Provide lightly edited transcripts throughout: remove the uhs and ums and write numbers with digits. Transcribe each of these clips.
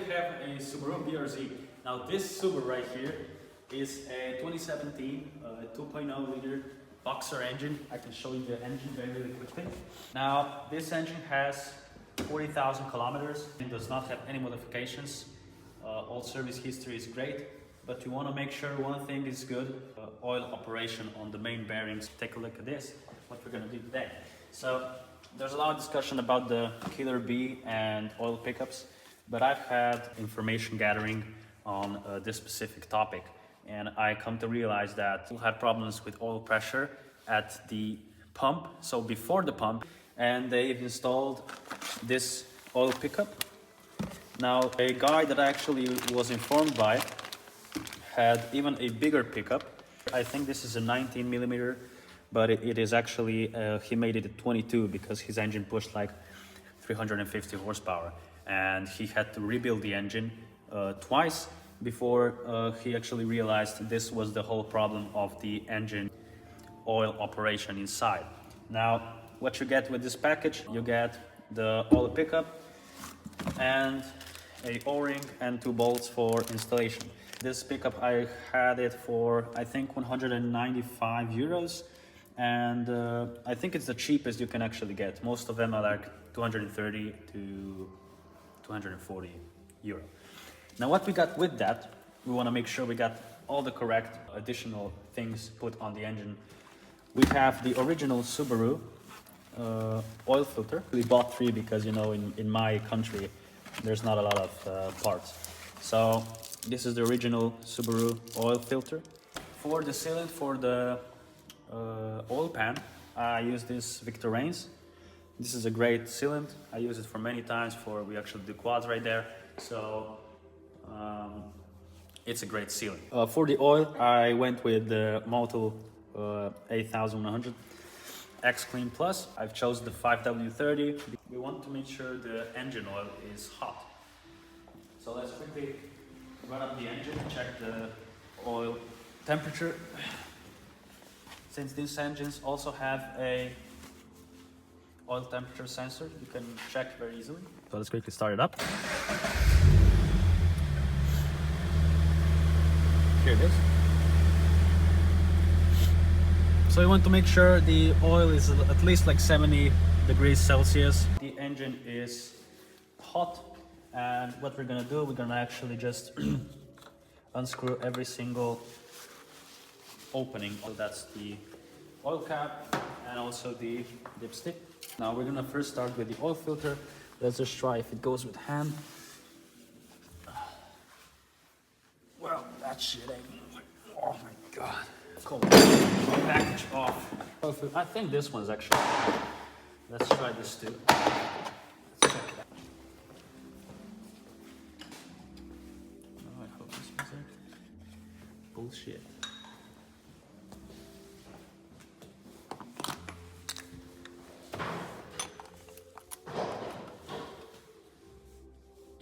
have a Subaru BRZ. Now this Subaru right here is a 2017 2.0 liter boxer engine. I can show you the engine very quickly. Now this engine has 40,000 kilometers and does not have any modifications. All service history is great, but you want to make sure one thing is good, oil operation on the main bearings. Take a look at this, what we're going to do today. So there's a lot of discussion about the Killer B and oil pickups, but I've had information gathering on this specific topic, and I come to realize that we'll have problems with oil pressure at the pump, so before the pump, and they've installed this oil pickup. Now, a guy that I actually was informed by had even a bigger pickup. I think this is a 19 millimeter, but it is actually, he made it at 22 because his engine pushed like 350 horsepower. And he had to rebuild the engine twice before he actually realized this was the whole problem of the engine oil operation inside. Now, what you get with this package, you get the oil pickup and a O-ring and 2 bolts for installation. This pickup, I had it for I think 195 euros, and I think it's the cheapest you can actually get. Most of them are like 230 to 240 euro. Now what we got with that, we want to make sure we got all the correct additional things put on the engine. We have the original Subaru oil filter. We bought 3 because, you know, in my country there's not a lot of parts. So this is the original Subaru oil filter. For the sealant for the oil pan, I use this Victorines. This is a great sealant. I use it for many times. We actually do quads right there. So it's a great sealant. For the oil, I went with the Motul 8100 X Clean Plus. I've chosen the 5W30. We want to make sure the engine oil is hot. So let's quickly run up the engine, check the oil temperature. Since these engines also have a oil temperature sensor, you can check very easily. So let's quickly start it up. Here it is. So you want to make sure the oil is at least like 70 degrees Celsius. The engine is hot, and what we're gonna do, we're gonna actually just unscrew every single opening. So that's the oil cap and also the dipstick. Now we're gonna first start with the oil filter. Let's just try if it goes with hand. Well, that shit ain't moving. Oh my god. Cool. Package off. I think this one's actually. Let's try this too. Let's check it out. Oh, I hope this one's it. Bullshit.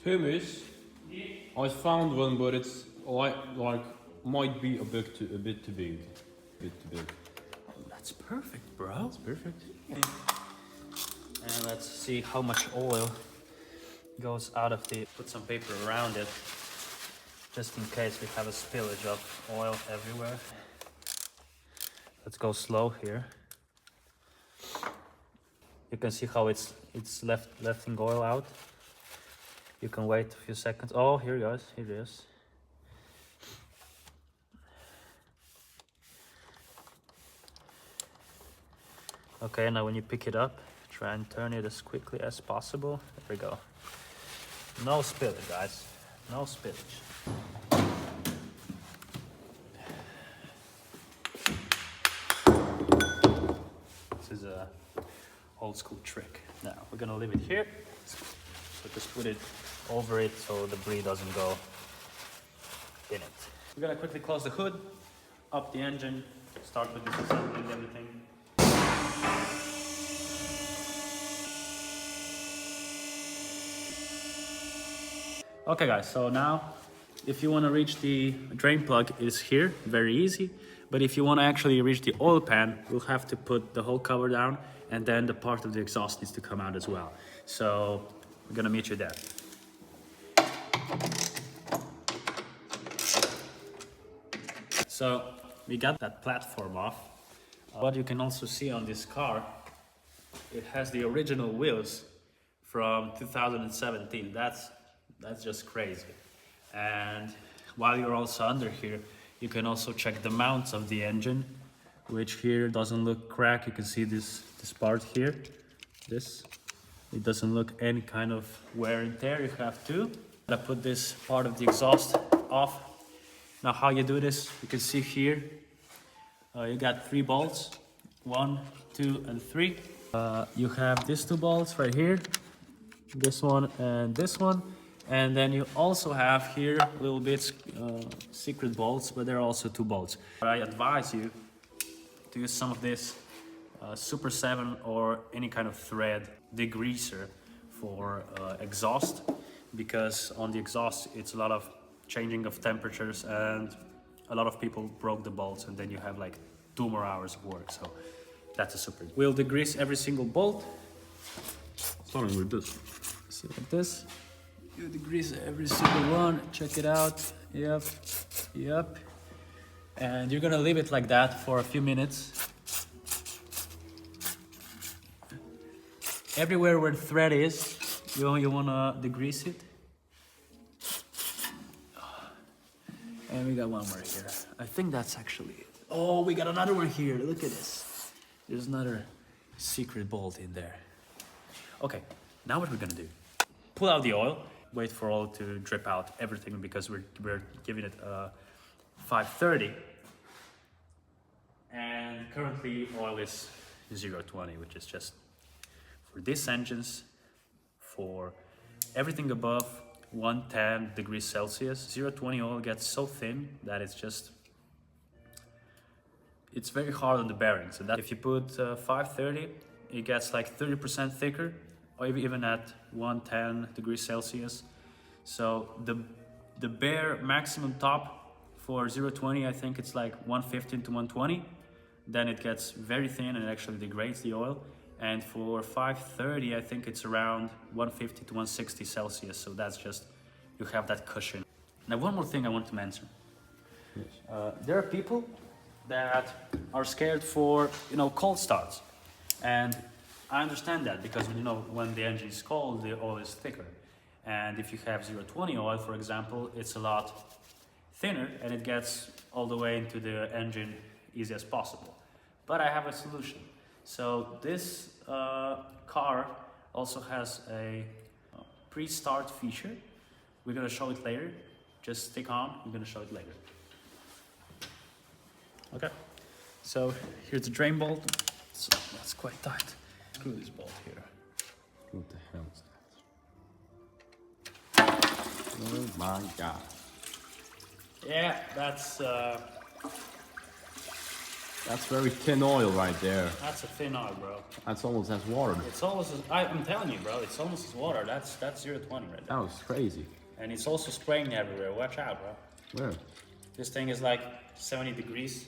Thomas, I found one, but it's like might be a bit too big. That's perfect, bro. That's perfect. And let's see how much oil goes out of the. Put some paper around it, just in case we have a spillage of oil everywhere. Let's go slow here. You can see how it's letting oil out. You can wait a few seconds. Oh, here it goes. Here it is. Okay, now when you pick it up, try and turn it as quickly as possible. There we go. No spillage, guys. No spillage. This is a old school trick. Now we're gonna leave it here. So just put it over it so the debris doesn't go in it. We're gonna quickly close the hood, up the engine, start with disassembling everything. Okay guys, so now if you want to reach the drain plug, is here, very easy. But if you want to actually reach the oil pan, you'll have to put the whole cover down, and then the part of the exhaust needs to come out as well. So we're gonna meet you there. So we got that platform off. What you can also see on this car, it has the original wheels from 2017. That's just crazy. And while you're also under here, you can also check the mounts of the engine, which here doesn't look cracked. You can see this part here. It doesn't look any kind of wear and tear. You have to. I put this part of the exhaust off. Now how you do this, you can see here, you got 3 bolts, 1, 2, and 3. You have these 2 bolts right here, this one and this one. And then you also have here little bits, secret bolts, but there are also 2 bolts. But I advise you to use some of this Super 7 or any kind of thread degreaser for exhaust, because on the exhaust it's a lot of changing of temperatures and a lot of people broke the bolts, and then you have like 2 more hours of work. So that's a super. We'll degrease every single bolt. Starting with this. So like this. You degrease every single one, check it out. Yep, yep. And you're gonna leave it like that for a few minutes. Everywhere where the thread is, you wanna degrease it. And we got one more here. I think that's actually it. Oh, we got another one here. Look at this. There's another secret bolt in there. Okay, now what we're gonna do? Pull out the oil. Wait for oil to drip out everything, because we're giving it 530, and currently oil is 0.20, which is just for these engines, for everything above 110 degrees Celsius. 0.20 oil gets so thin that it's very hard on the bearings, and that if you put 530, it gets like 30% thicker, or even at 110 degrees Celsius. So the bare maximum top for 0.20, I think it's like 115 to 120. Then it gets very thin and it actually degrades the oil. And for 530, I think it's around 150 to 160 Celsius. So that's just, you have that cushion. Now, one more thing I want to mention. Yes. There are people that are scared for, cold starts. And I understand that, because when the engine is cold, the oil is thicker. And if you have 0.20 oil, for example, it's a lot thinner and it gets all the way into the engine easy as possible. But I have a solution. So this car also has a pre-start feature. We're gonna show it later. Just stick on, we're gonna show it later. Okay, so here's the drain bolt. So that's quite tight. Screw this bolt here. What the hell is that? Oh my god. Yeah, that's very thin oil right there. a thin oil, bro. That's almost as water. It's almost as, I'm telling you, bro, it's almost as water. That's 0.20 right there. That was crazy. And it's also spraying everywhere. Watch out, bro. Where? This thing is like 70 degrees.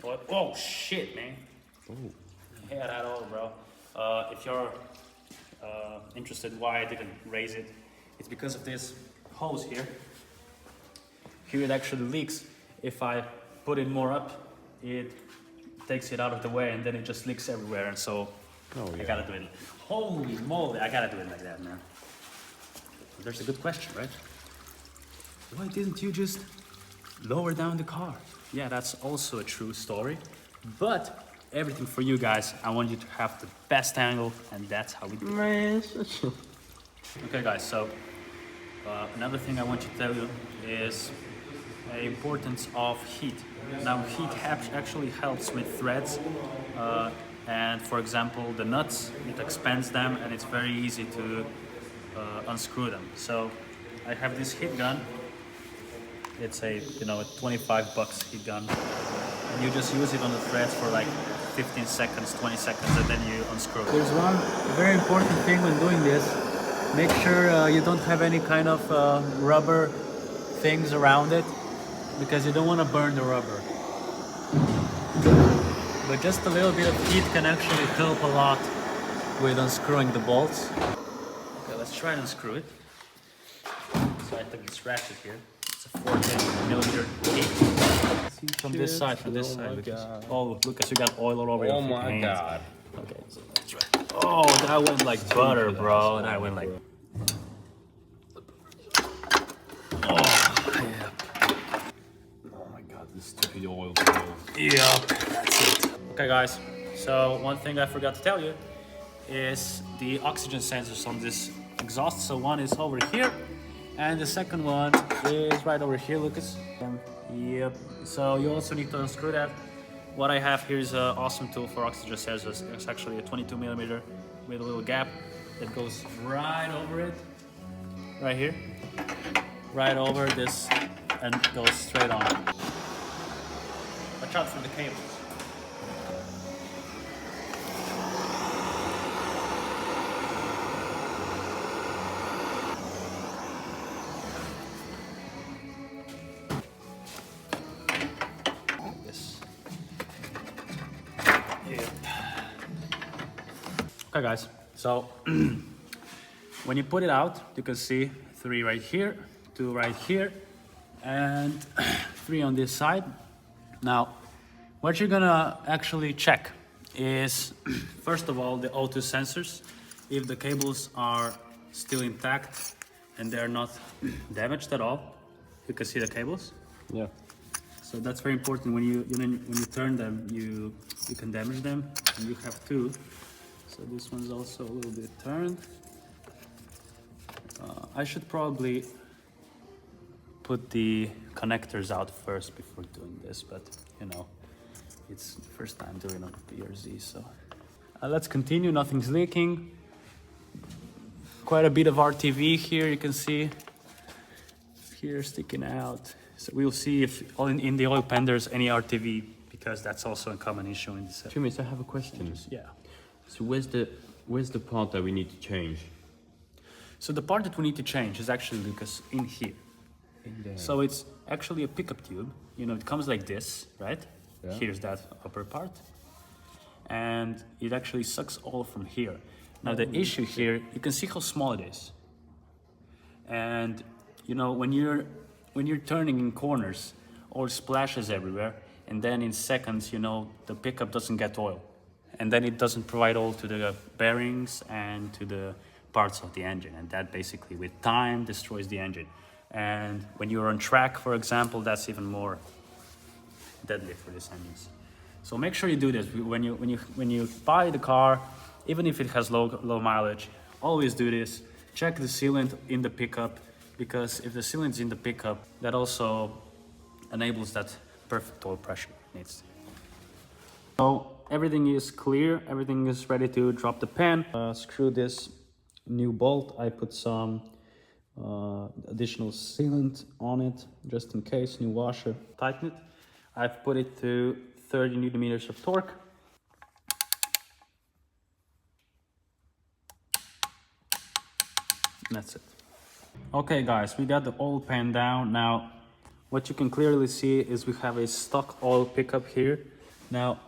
Oh shit, man. Oh. Yeah, that oil, bro. If you're interested why I didn't raise it, it's because of this hose here. Here it actually leaks. If I put it more up, it takes it out of the way, and then it just leaks everywhere. And so I gotta do it. Holy moly, I gotta do it like that, man. There's a good question, right? Why didn't you just lower down the car? Yeah, that's also a true story. But everything for you guys, I want you to have the best angle, and that's how we do it. Okay, guys, so another thing I want to tell you is the importance of heat. Now, heat actually helps with threads, and for example, the nuts, it expands them, and it's very easy to unscrew them. So I have this heat gun. It's a 25 bucks heat gun, and you just use it on the threads for like 15 seconds, 20 seconds, and then you unscrew it. There's one very important thing when doing this. Make sure you don't have any kind of rubber things around it, because you don't want to burn the rubber. But just a little bit of heat can actually help a lot with unscrewing the bolts. Okay, let's try and unscrew it. So I took this ratchet here. It's a 14mm heat. From this side, from this side. Lucas. Oh, Lucas, you got oil all over your Oh my hands. god. Okay, so that's right. Oh, that went like butter, bro. That went like. Oh, yeah. Oh my god, this stupid oil spill. Yep, that's it. Okay, guys. So one thing I forgot to tell you is the oxygen sensors on this exhaust. So one is over here, and the second one is right over here, Lucas. Yep. So you also need to unscrew that. What I have here is an awesome tool for oxygen sensors. It's actually a 22mm with a little gap that goes right over it, right here, right over this, and goes straight on. Watch out for the cables. Okay guys, so when you put it out, you can see 3 right here, 2 right here, and 3 on this side. Now, what you're gonna actually check is, first of all, the O2 sensors. If the cables are still intact and they're not damaged at all, you can see the cables. Yeah. So that's very important. When you turn them, you can damage them. And you have 2. So this one's also a little bit turned. I should probably put the connectors out first before doing this, but you know, it's the first time doing on BRZ, so. Let's continue, nothing's leaking. Quite a bit of RTV here, you can see. Here sticking out. So we'll see if in the oil pan there's any RTV, because that's also a common issue in this. 2 minutes, I have a question. Yeah. So where's the part that we need to change? So the part that we need to change is actually, Lucas, in here. In there. So it's actually a pickup tube. You know, it comes like this, right? Yeah. Here's that upper part. And it actually sucks oil from here. Now the issue here, you can see how small it is. And you know, when you're turning in corners, oil splashes everywhere. And then in seconds, you know, the pickup doesn't get oil. And then it doesn't provide oil to the bearings and to the parts of the engine. And that basically, with time, destroys the engine. And when you're on track, for example, that's even more deadly for these engines. So make sure you do this when you buy the car, even if it has low mileage. Always do this. Check the sealant in the pickup, because if the sealant's in the pickup, that also enables that perfect oil pressure it needs. So everything is clear. Everything is ready to drop the pan. Screw this new bolt. I put some additional sealant on it just in case, new washer. Tighten it. I've put it to 30 Newton meters of torque. And that's it. Okay guys, we got the oil pan down. Now what you can clearly see is we have a stock oil pickup here. Now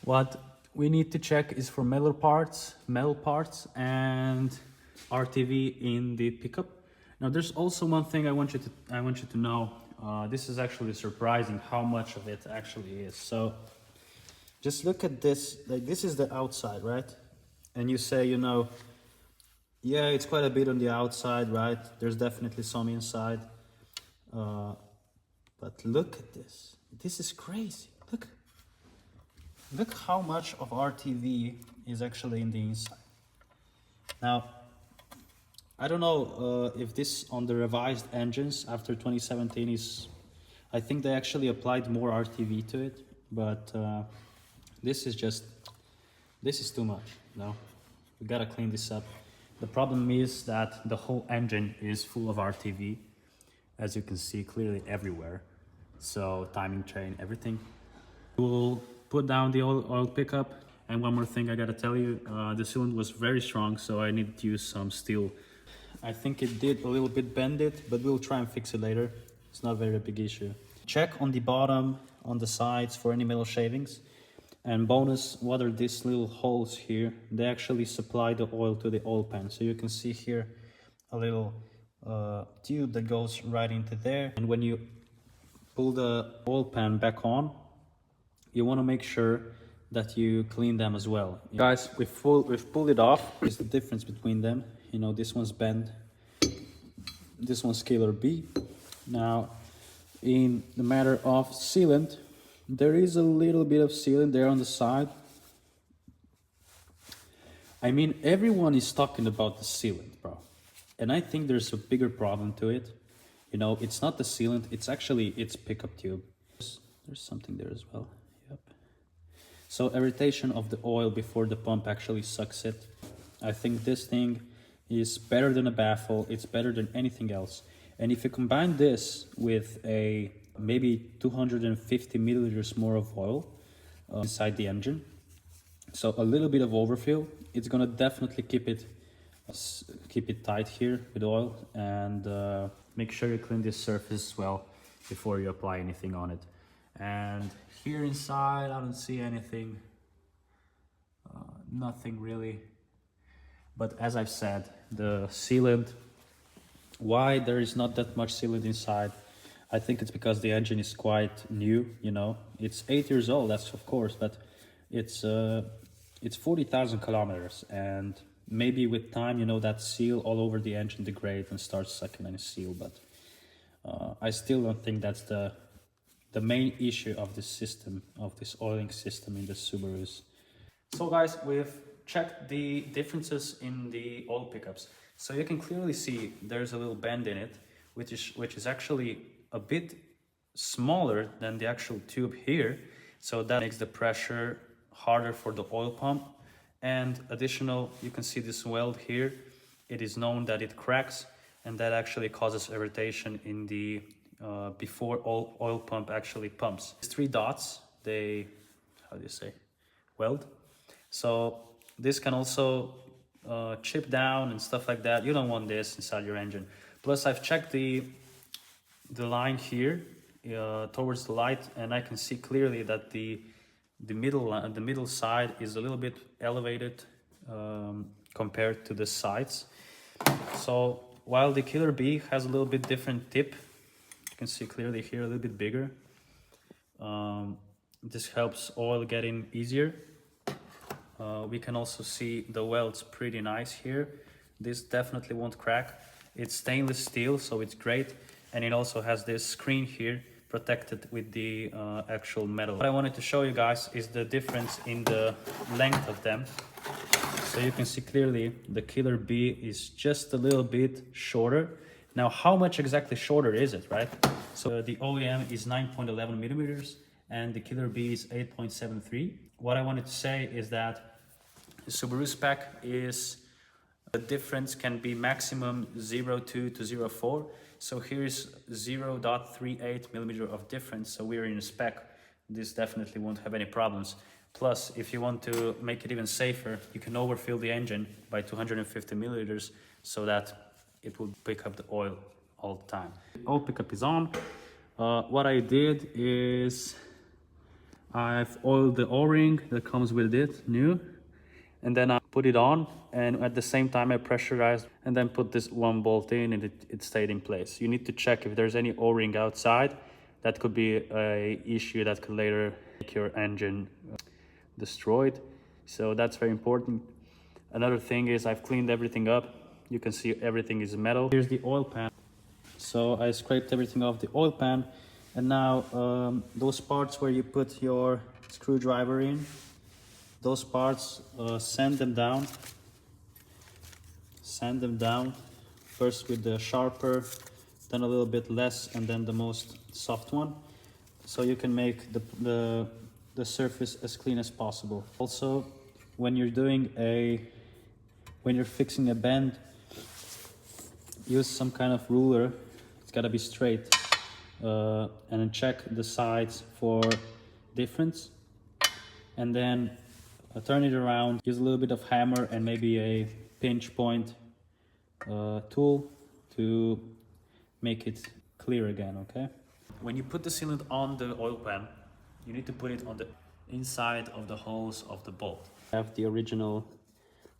what we need to check is for metal parts and RTV in the pickup. Now there's also one thing I want you to know. This is actually surprising how much of it actually is. So just look at this. Like, this is the outside, right? And you say, you know, yeah, it's quite a bit on the outside, right? There's definitely some inside. But look at this. This is crazy. Look how much of RTV is actually in the inside. Now, I don't know if this on the revised engines after 2017 is, I think they actually applied more RTV to it, but this is too much. No, we gotta clean this up. The problem is that the whole engine is full of RTV, as you can see clearly everywhere. So timing chain, everything. We'll put down the oil pickup. And one more thing I gotta tell you, the sealant was very strong, so I needed to use some steel. I think it did a little bit bend it, but we'll try and fix it later. It's not a very big issue. Check on the bottom, on the sides for any metal shavings. And bonus, what are these little holes here? They actually supply the oil to the oil pan. So you can see here a little tube that goes right into there. And when you pull the oil pan back on, you want to make sure that you clean them as well. Guys, we've pulled it off. There's the difference between them. You know, this one's bent, this one's killer B. Now, in the matter of sealant, there is a little bit of sealant there on the side. I mean, everyone is talking about the sealant, bro. And I think there's a bigger problem to it. You know, it's not the sealant, it's actually its pickup tube. There's something there as well. Yep. So irritation of the oil before the pump actually sucks it. I think this thing is better than a baffle. It's better than anything else. And if you combine this with a maybe 250 milliliters more of oil inside the engine, so a little bit of overfill, it's gonna definitely keep it tight here with oil. And make sure you clean this surface well before you apply anything on it. And here inside, I don't see anything, nothing really. But as I've said, the sealant, why there is not that much sealant inside, I think it's because the engine is quite new, you know. It's 8 years old, that's of course, but it's 40,000 kilometers, and maybe with time, you know, that seal all over the engine degrades and starts sucking on a seal. But I still don't think that's the main issue of this system, of this oiling system in the Subarus. So guys, we've checked the differences in the oil pickups. So you can clearly see there's a little bend in it, which is actually a bit smaller than the actual tube here. So that makes the pressure harder for the oil pump. And additional, you can see this weld here. It is known that it cracks, and that actually causes irritation in the before oil pump actually pumps. These 3 dots, they, how do you say, weld. So this can also chip down and stuff like that. You don't want this inside your engine. Plus, I've checked the line here towards the light, and I can see clearly that the middle side is a little bit elevated compared to the sides. So while the Killer B has a little bit different tip, you can see clearly here a little bit bigger. This helps oil get in easier. We can also see the welds pretty nice here. This definitely won't crack. It's stainless steel, so it's great. And it also has this screen here protected with the actual metal. What I wanted to show you guys is the difference in the length of them. So you can see clearly the Killer B is just a little bit shorter. Now, how much exactly shorter is it, right? So the OEM is 9.11 millimeters and the Killer B is 8.73. What I wanted to say is that the Subaru spec is, the difference can be maximum 0.2 to 0.4. So here's 0.38 millimeter of difference. So we're in a spec. This definitely won't have any problems. Plus, if you want to make it even safer, you can overfill the engine by 250 milliliters so that it will pick up the oil all the time. Oil pickup is on. What I did is I've oiled the O-ring that comes with it, new. And then I put it on, and at the same time I pressurized and then put this one bolt in, and it stayed in place. You need to check if there's any O-ring outside. That could be an issue that could later make your engine destroyed. So that's very important. Another thing is I've cleaned everything up. You can see everything is metal. Here's the oil pan. So I scraped everything off the oil pan, and now those parts where you put your screwdriver in, those parts, sand them down first with the sharper, then a little bit less, and then the most soft one, so you can make the surface as clean as possible. Also, when you're fixing a bend, use some kind of ruler. It's got to be straight, and then check the sides for difference, and then turn it around, use a little bit of hammer and maybe a pinch point tool to make it clear again, okay? When you put the sealant on the oil pan, you need to put it on the inside of the hose of the bolt. I have the original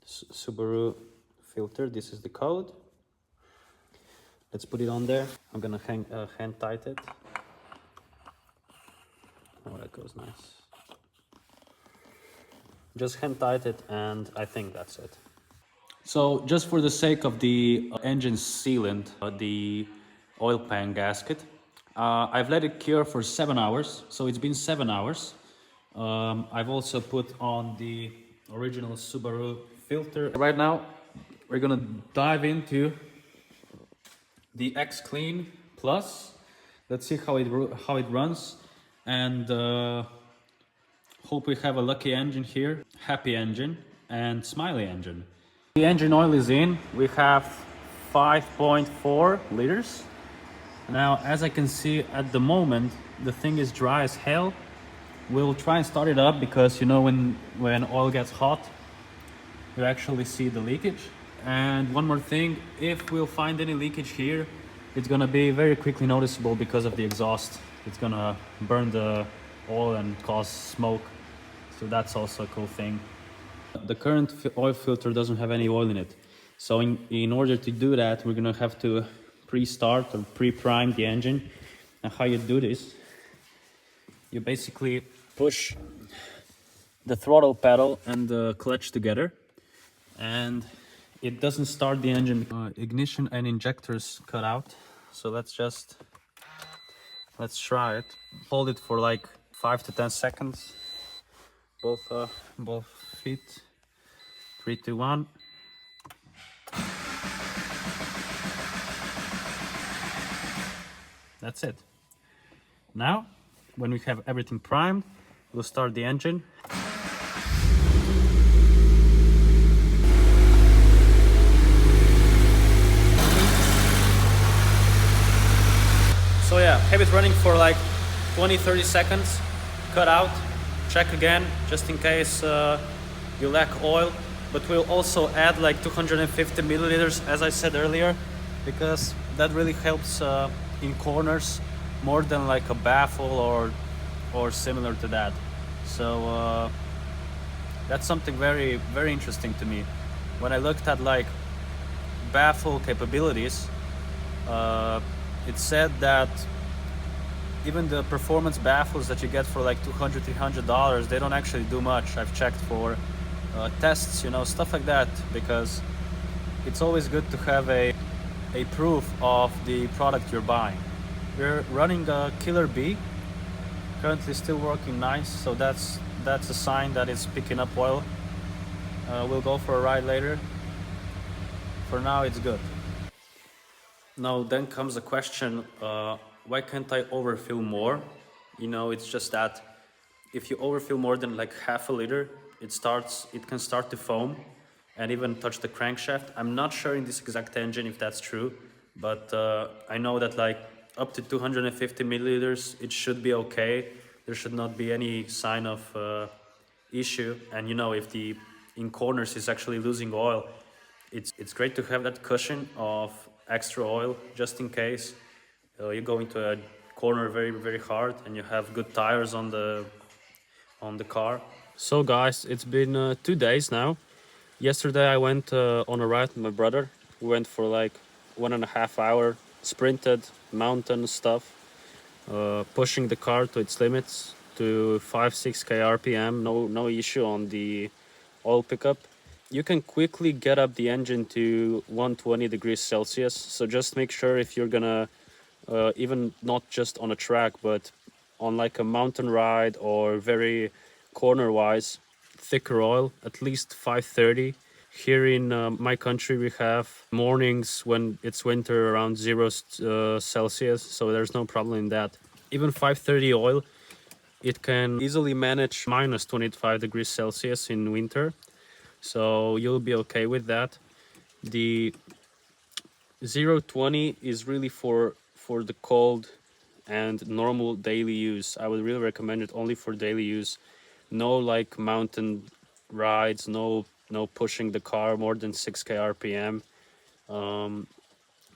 Subaru filter. This is the code. Let's put it on there. I'm gonna hand tight it. Oh, that goes nice. Just hand tight it, and I think that's it. So just for the sake of the engine sealant, the oil pan gasket, I've let it cure for 7 hours. So it's been 7 hours. I've also put on the original Subaru filter. Right now, we're gonna dive into the X Clean Plus. Let's see how it runs, and hope we have a lucky engine here, happy engine, and smiley engine. The engine oil is in. We have 5.4 liters. Now, as I can see at the moment, the thing is dry as hell. We'll try and start it up because, you know, when oil gets hot, you actually see the leakage. And one more thing, if we'll find any leakage here, it's gonna be very quickly noticeable because of the exhaust. It's gonna burn the oil and cause smoke. So that's also a cool thing. The current oil filter doesn't have any oil in it. So in order to do that, we're gonna have to pre-start or pre-prime the engine. And how you do this, you basically push the throttle pedal and the clutch together, and it doesn't start the engine. Ignition and injectors cut out. So let's try it. Hold it for like 5 to 10 seconds. Both feet. 3, 2, 1. That's it. Now, when we have everything primed, we'll start the engine. So yeah, have it running for like 20-30 seconds, cut out, check again, just in case you lack oil. But we'll also add like 250 milliliters, as I said earlier, because that really helps in corners more than like a baffle or similar to that. So that's something very, very interesting to me. When I looked at like baffle capabilities, it said that even the performance baffles that you get for like $200-300, they don't actually do much. I've checked for tests, you know, stuff like that, because it's always good to have a proof of the product you're buying. We're running a Killer B, currently still working nice, so that's a sign that it's picking up oil. We'll go for a ride later. For now, it's good. Now then comes the question, why can't I overfill more? You know, it's just that if you overfill more than like half a liter, it can start to foam and even touch the crankshaft. I'm not sure in this exact engine if that's true, but I know that like up to 250 milliliters, it should be okay. There should not be any sign of issue. And you know, if in corners is actually losing oil, it's great to have that cushion of extra oil just in case you go into a corner very, very hard and you have good tires on the car. So guys, it's been 2 days now. Yesterday I went on a ride with my brother. We went for like 1.5 hour, sprinted mountain stuff, pushing the car to its limits to 5-6k RPM, no issue on the oil pickup. You can quickly get up the engine to 120 degrees Celsius, so just make sure if you're gonna even not just on a track but on like a mountain ride or very corner wise, thicker oil, at least 530. Here in my country we have mornings when it's winter around 0 Celsius, so there's no problem in that. Even 530 oil, it can easily manage minus 25 degrees Celsius in winter, so you'll be okay with that. The 020 is really for the cold and normal daily use. I would really recommend it only for daily use. No like mountain rides, no pushing the car more than 6k RPM.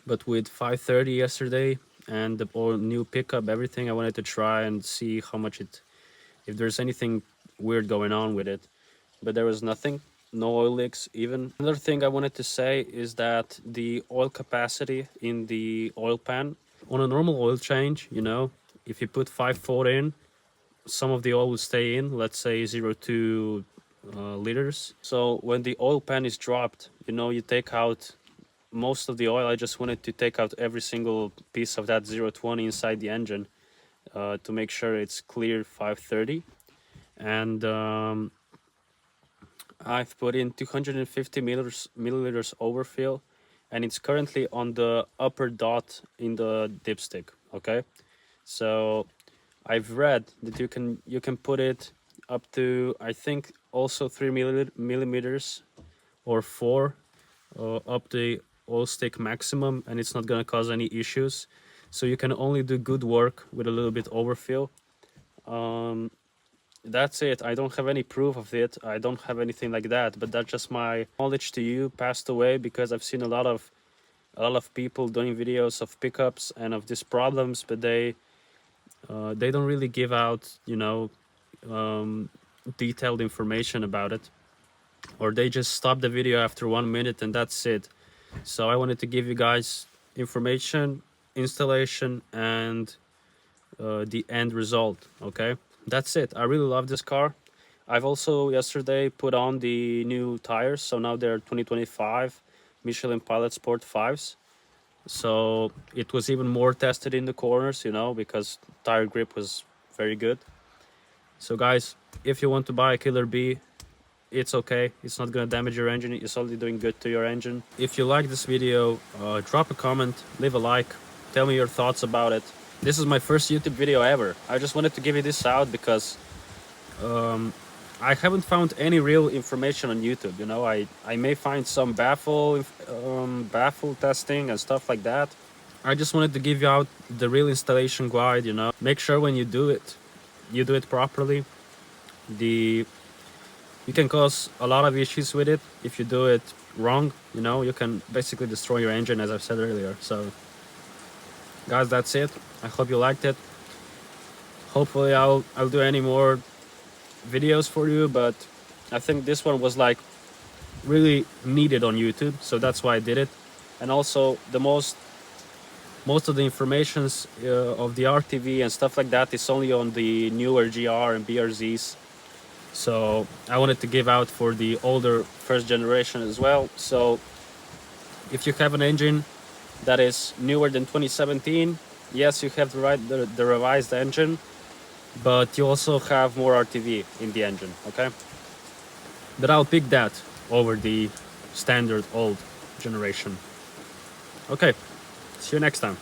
But with 530 yesterday and the new pickup, everything, I wanted to try and see how much if there's anything weird going on with it. But there was nothing, no oil leaks even. Another thing I wanted to say is that the oil capacity in the oil pan, on a normal oil change, you know, if you put 5/4 in, some of the oil will stay in, let's say 0.2 liters. So when the oil pan is dropped, you know, you take out most of the oil. I just wanted to take out every single piece of that 0.20 inside the engine to make sure it's clear 530. And I've put in 250 milliliters overfill, and it's currently on the upper dot in the dipstick. Okay, so I've read that you can put it up to, I think, also 3 millimeters or 4 up the oil stick maximum, and it's not gonna cause any issues. So you can only do good work with a little bit overfill. That's it. I don't have any proof of it. I don't have anything like that, but that's just my knowledge to you, passed away, because I've seen a lot of people doing videos of pickups and of these problems, but they don't really give out, you know, detailed information about it, or they just stop the video after 1 minute and that's it. So I wanted to give you guys information, installation, and the end result. Okay, that's it. I really love this car. I've also yesterday put on the new tires, so now they're 2025 Michelin Pilot Sport 5s. So it was even more tested in the corners, you know, because tire grip was very good. So guys, if you want to buy a Killer B, it's okay. It's not gonna damage your engine. It's only doing good to your engine. If you like this video, drop a comment, leave a like, tell me your thoughts about it. This is my first YouTube video ever. I just wanted to give you this out because I haven't found any real information on YouTube. You know, I may find some baffle testing and stuff like that. I just wanted to give you out the real installation guide. You know, make sure when you do it properly. You can cause a lot of issues with it if you do it wrong. You know, you can basically destroy your engine, as I've said earlier. So guys, that's it. I hope you liked it. Hopefully I'll do any more videos for you, but I think this one was like really needed on YouTube, so that's why I did it. And also the most of the informations of the RTV and stuff like that is only on the newer GR and BRZs. So I wanted to give out for the older first generation as well. So if you have an engine that is newer than 2017, yes, you have the revised engine, but you also have more RTV in the engine, okay? But I'll pick that over the standard old generation. Okay, see you next time.